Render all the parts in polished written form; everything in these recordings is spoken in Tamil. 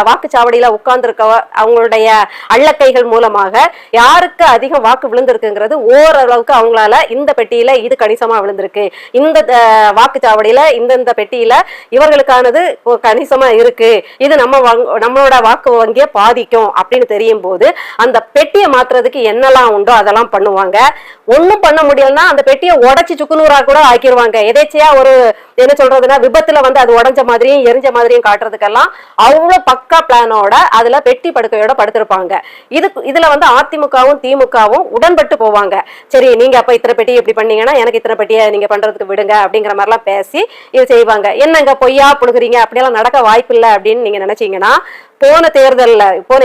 வாக்குச்சாவடியில உட்கார்ந்துருக்க அவங்களுடைய அள்ளக்கைகள் மூலமாக யாருக்கு அதிகம் வாக்கு விழுந்திருக்குங்கிறது ஓரளவுக்கு அவங்களால இந்த பெட்டியில இது கணிசமா விழுந்திருக்கு, இந்த வாக்குச்சாவடியில இந்த பெட்டியில இவர்களுக்கானது கணிசமா இருக்கு, இது நம்மளோட வாக்கு வங்கிய பாதிக்கும் அப்படின்னு தெரியும் போது அந்த பெட்டியை மாத்துறதுக்கு என்னெல்லாம் உண்டோ அதெல்லாம் பண்ணுவாங்க. ஒண்ணும் பண்ண முடியலன்னா அந்த பெட்டியை உடைச்சு சுக்குநூறா கூட ஆக்கிடுவாங்க. எதேச்சியா ஒரு என்ன சொல்றதுன்னா விபத்துல வந்து அது உடஞ்ச மாதிரியும் எரிஞ்ச மாதிரியும் காட்டுறதுக்கெல்லாம் அவ்வளவு பக்கா பிளானோட அதுல பெட்டி படுக்கையோட படுத்திருப்பாங்க. இதுல வந்து அதிமுகவும் திமுகவும் உடன்பட்டு போவாங்க. சரி நீங்க அப்ப இத்தனை பெட்டி எப்படி பண்ணீங்கன்னா எனக்கு இத்தனை பெட்டியை நீங்க பண்றதுக்கு விடுங்க அப்படிங்கிற மாதிரிலாம் பேசி இது செய்வாங்க. என்னங்க பொய்யா புழுகுறீங்க, அப்படியெல்லாம் நடக்க வாய்ப்பு இல்லை அப்படின்னு நீங்க நினைச்சீங்கன்னா போன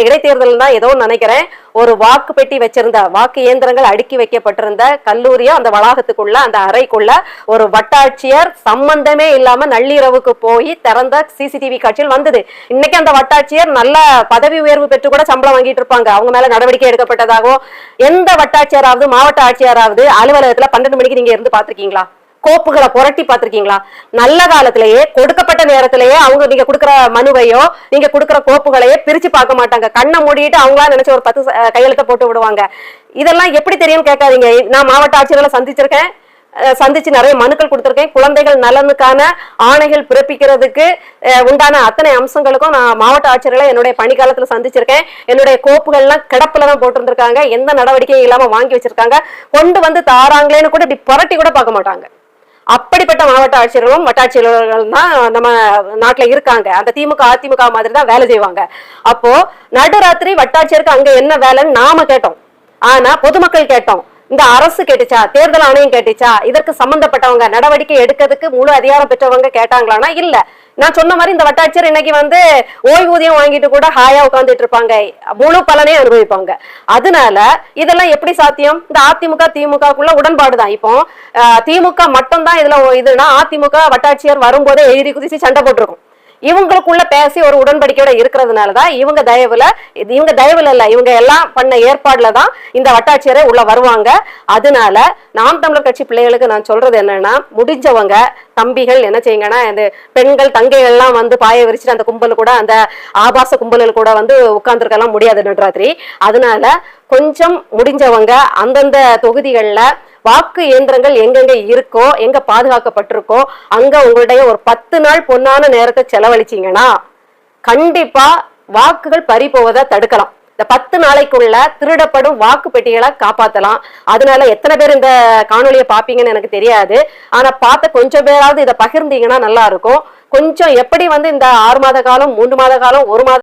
இடைத்தேர்தல் தான் ஏதோ நினைக்கிறேன், ஒரு வாக்கு பெட்டி வச்சிருந்த வாக்கு இயந்திரங்கள் அடுக்கி வைக்கப்பட்டிருந்த கல்லூரியா அந்த வளாகத்துக்குள்ள அந்த அறைக்குள்ள ஒரு வட்டாட்சியர் சம்பந்தமே இல்லாம நள்ளிரவுக்கு போய் திறந்த சிசிடிவி காட்சியில் வந்தது. இன்னைக்கு அந்த வட்டாட்சியர் நல்ல பதவி உயர்வு பெற்று கூட சம்பளம் வாங்கிட்டு இருப்பாங்க. அவங்க மேல நடவடிக்கை எடுக்கப்பட்டதாகவோ எந்த வட்டாட்சியராவது மாவட்ட ஆட்சியராவது அலுவலகத்துல 12 மணிக்கு நீங்க இருந்து பாத்திருக்கீங்களா? கோப்புகளை புரட்டி பார்த்திருக்கீங்களா? நல்ல காலத்திலேயே கொடுக்கப்பட்ட நேரத்திலேயே அவங்க நீங்க கொடுக்குற மனுவையோ நீங்க கொடுக்குற கோப்புகளையே பிரிச்சு பார்க்க மாட்டாங்க. கண்ணை மூடிட்டு அவங்களா நினைச்ச ஒரு 10 கையெழுத்த போட்டு விடுவாங்க. இதெல்லாம் எப்படி தெரியும் கேட்காதீங்க. நான் மாவட்ட ஆட்சியர்களை சந்திச்சு நிறைய மனுக்கள் கொடுத்திருக்கேன். குழந்தைகள் நலனுக்கான ஆணைகள் பிறப்பிக்கிறதுக்கு உண்டான அத்தனை அம்சங்களுக்கும் நான் மாவட்ட ஆட்சியர்களை என்னுடைய பணிக்காலத்துல சந்திச்சிருக்கேன். என்னுடைய கோப்புகள்லாம் கிடப்புலதான் போட்டிருந்திருக்காங்க. எந்த நடவடிக்கையும் இல்லாம வாங்கி வச்சிருக்காங்க. கொண்டு வந்து தாராங்களேன்னு கூட இப்படி புரட்டி கூட பார்க்க மாட்டாங்க. அப்படிப்பட்ட மாவட்ட ஆட்சியர்களும் வட்டாட்சியர்கள் தான் நம்ம நாட்டுல இருக்காங்க. அந்த திமுக அதிமுக மாதிரி தான் வேலை செய்வாங்க. அப்போ நடுராத்திரி வட்டாட்சியருக்கு அங்க என்ன வேலைன்னு நாம கேட்டோம். ஆனா பொதுமக்கள் கேட்டோம். இந்த அரசு கேட்டுச்சா, தேர்தல் ஆணையம் கேட்டுச்சா, இதற்கு சம்பந்தப்பட்டவங்க நடவடிக்கை எடுக்கிறதுக்கு முழு அதிகாரம் பெற்றவங்க கேட்டாங்களான்னா இல்ல. நான் சொன்ன மாதிரி இந்த வட்டாட்சியர் இன்னைக்கு வந்து ஓய்வூதியம் வாங்கிட்டு கூட ஹாயா உட்கார்ந்துட்டு இருப்பாங்க, முழு பலனே அனுபவிப்பாங்க. அதனால இதெல்லாம் எப்படி சாத்தியம்? இந்த அதிமுக திமுகக்குள்ள உடன்பாடுதான். இப்போ திமுக மட்டும் தான் இதுனா அதிமுக வட்டாட்சியர் வரும்போதே எதிரி குதிச்சு சண்டை போட்டிருக்கும். இவங்களுக்குள்ள பேசி ஒரு உடன்படிக்கையோட இருக்கிறதுனாலதான் இவங்க தயவுல இல்ல, இவங்க எல்லாம் பண்ண ஏற்பாடுலதான் இந்த வட்டாட்சியரை உள்ள வருவாங்க. அதனால நாம் தமிழர் கட்சி பிள்ளைகளுக்கு நான் சொல்றது என்னன்னா, முடிஞ்சவங்க தம்பிகள் என்ன செய்யுங்கன்னா, இந்த பெண்கள் தங்கைகள் எல்லாம் வந்து பாய விரிச்சுட்டு அந்த கும்பல் கூட அந்த ஆபாச கும்பல்கள் கூட வந்து உட்கார்ந்துருக்கலாம் முடியாது நடுராத்திரி. அதனால கொஞ்சம் முடிஞ்சவங்க அந்தந்த தொகுதிகள்ல வாக்கு இயந்திரங்கள் எங்கெங்க இருக்கோ, எங்க பாதுகாக்கப்பட்டிருக்கோ அங்க உங்களுடைய ஒரு 10 நாள் பொன்னான நேரத்தை செலவழிச்சீங்கன்னா கண்டிப்பா வாக்குகள் பறி போவதை தடுக்கலாம். இந்த 10 நாளைக்குள்ள திருடப்படும் வாக்கு பெட்டிகளை காப்பாத்தலாம். அதனால எத்தனை பேர் இந்த காணொலியை பாப்பீங்கன்னு எனக்கு தெரியாது. ஆனா பார்த்த கொஞ்சம் பேராவது இதை பகிர்ந்தீங்கன்னா நல்லா இருக்கும். கொஞ்சம் எப்படி வந்து இந்த 6 மாத காலம் 3 மாத காலம் 1 மாத